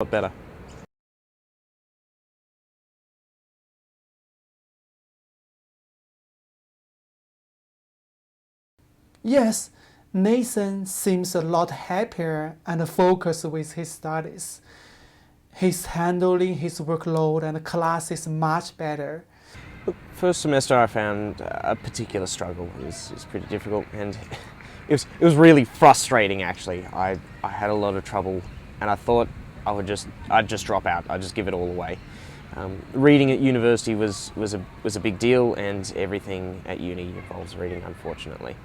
lot better. Yes, Nathan seems a lot happier and focused with his studies. He's handling his workload and classes much better. First semester I found a particular struggle. It was pretty difficult, and it was really frustrating actually. I had a lot of trouble, and I thought I'd just drop out. I'd just give it all away. Reading at university was a big deal, and everything at uni involves reading, unfortunately.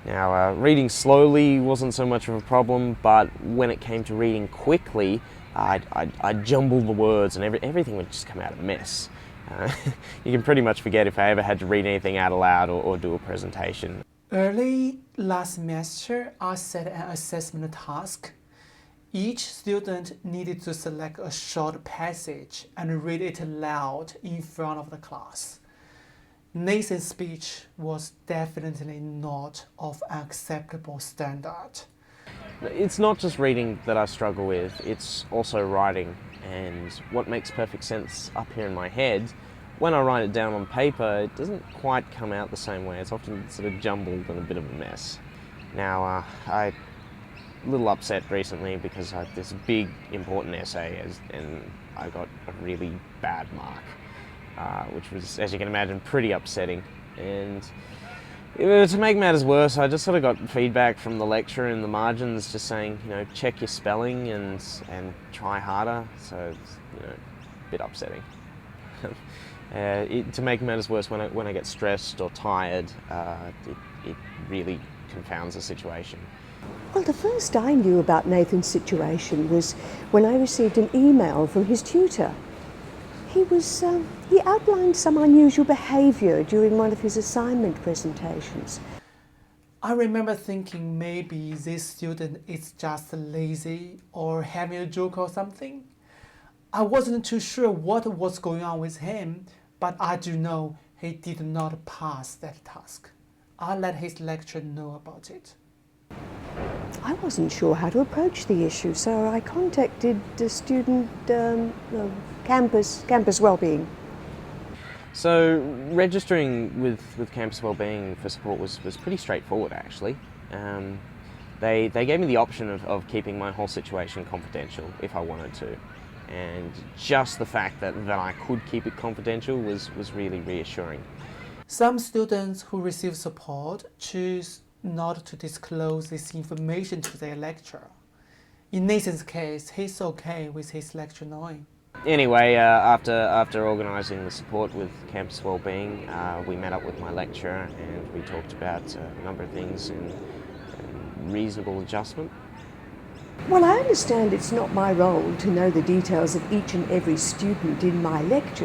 Now, reading slowly wasn't so much of a problem, but when it came to reading quickly, I'd jumble the words, and everything would just come out a mess. You can pretty much forget if I ever had to read anything out aloud or do a presentation. Early last semester, I set an assessment task. Each student needed to select a short passage and read it aloud in front of the class. Nathan's speech was definitely not of acceptable standard. It's not just reading that I struggle with, it's also writing. And what makes perfect sense up here in my head, when I write it down on paper, it doesn't quite come out the same way. It's often sort of jumbled and a bit of a mess. Now, I'm a little upset recently because I had this big, important essay and I got a really bad mark, which was, as you can imagine, pretty upsetting. And to make matters worse, I just sort of got feedback from the lecturer in the margins just saying, check your spelling and try harder. So it's, a bit upsetting. To make matters worse, when I get stressed or tired, it really confounds the situation. Well, the first I knew about Nathan's situation was when I received an email from his tutor. He outlined some unusual behaviour during one of his assignment presentations. I remember thinking maybe this student is just lazy or having a joke or something. I wasn't too sure what was going on with him, but I do know he did not pass that task. I let his lecturer know about it. I wasn't sure how to approach the issue, so I contacted the student campus wellbeing. So registering with Campus Wellbeing for support was pretty straightforward actually. They gave me the option of keeping my whole situation confidential if I wanted to. And just the fact that I could keep it confidential was really reassuring. Some students who receive support choose not to disclose this information to their lecturer. In Nathan's case, he's okay with his lecturer knowing. Anyway, after organising the support with Campus Wellbeing, we met up with my lecturer and we talked about a number of things in reasonable adjustment. Well, I understand it's not my role to know the details of each and every student in my lecture.